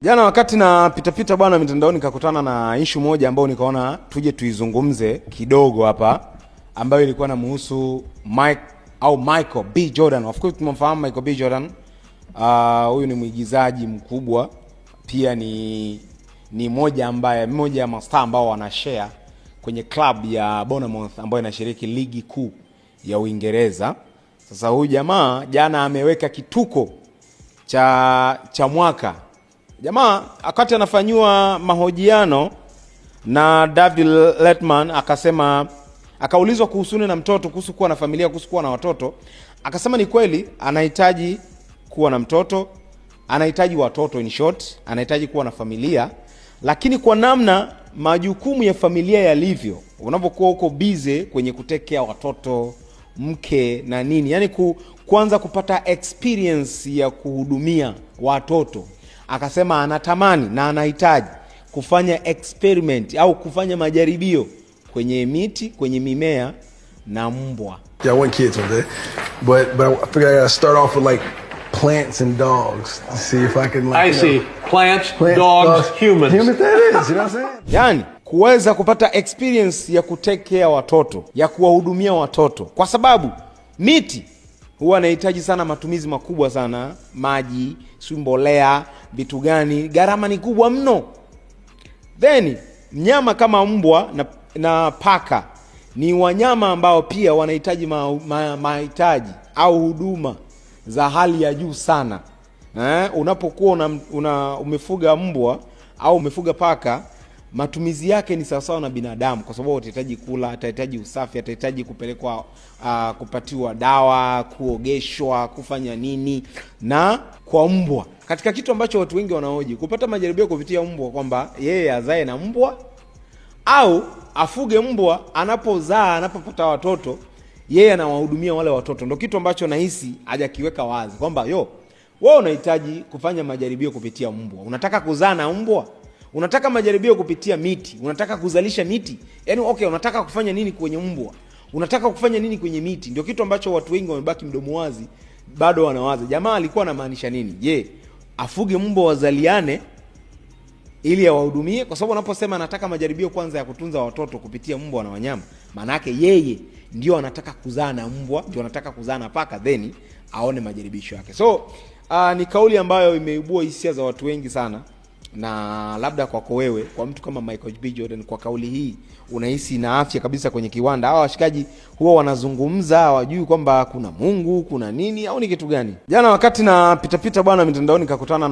Jana wakati na pita bwana mitandaoni nikakutana na issue moja ambayo nikaona tuje tuizungumze kidogo hapa, ambayo ilikuwa inamhusu Michael B Jordan. Of course tumemfahamu Michael B Jordan. Huyu ni mwigizaji mkubwa, pia ni mmoja ya mastaa ambao wanashare kwenye club ya Bournemouth ambayo inashiriki ligi kuu ya Uingereza. Sasa huyu jamaa jana ameweka kituko cha mwaka. Jamaa wakati anafanywa mahojiano na David Letterman akaulizwa kuhusu na mtoto, kuhusu kuwa na familia, kuhusu kuwa na watoto. Akasema ni kweli anahitaji kuwa na mtoto, anahitaji watoto, in short, anahitaji kuwa na familia, lakini kwa namna majukumu ya familia yalivyo, unapokuwa uko busy kwenye kutekea watoto, mke na nini, yani kuanza kupata experience ya kuhudumia watoto, akasema anatamani na anahitaji kufanya experiment au kufanya majaribio kwenye miti, kwenye mimea na mbwa. Yeah, I want kids one day, but I figured I gotta start off with like plants and dogs to see if I can like, I see plants, dogs, humans. Humans, that is, you know what I'm saying? Yani kuweza kupata experience ya kutekea watoto, ya kuwahudumia watoto, kwa sababu miti huwa inahitaji sana matumizi makubwa sana, maji, mbolea, vitu gani, gharama ni kubwa mno. Then mnyama kama mbwa na paka ni wanyama ambao pia wanahitaji mahitaji au huduma za hali ya juu sana. Unapokuwa umefuga mbwa au umefuga paka, matumizi yake ni sawasawa na binadamu, kwa sababu atahitaji kula, atahitaji usafi, atahitaji kupelekwa kupatiwa dawa, kuogeshwa, kufanya nini. Na kwa mbwa, katika kitu ambacho watu wengi wanahoji, kupata majaribio kupitia mbwa kwamba yeye azae na mbwa au afuge mbwa, anapozaa, anapopata watoto, yeye anawahudumia wale watoto. Ndio kitu ambacho nahisi hajakiweka wazi kwamba wewe unahitaji kufanya majaribio kupitia mbwa, unataka kuzaa na mbwa, unataka majaribio kupitia miti, unataka kuzalisha miti. Yaani okay, unataka kufanya nini kwenye mbwa? Unataka kufanya nini kwenye miti? Ndio kitu ambacho watu wengi wamebaki mdomo wazi, bado wanawaza. Jamaa alikuwa anamaanisha nini? Je, afuge mbwa wazaliane ili awahudumie? Kwa sababu unaposema anataka majaribio kwanza ya kutunza watoto kupitia mbwa na wanyama, maana yake yeye ndio anataka kuzaa na mbwa, ndio anataka kuzaa na paka, then aone majaribio yake. So ni kauli ambayo imeibua hisia za watu wengi sana. Na labda kwako wewe, kwa mtu kama Michael B Jordan, kwa kauli hii unahisi na afya kabisa kwenye kiwanda? Hawa washikaji huwa wanazungumza, hawajui kwamba kuna Mungu, kuna nini, au ni kitu gani? Jana wakati na pita bwana mitandaoni nikakutana na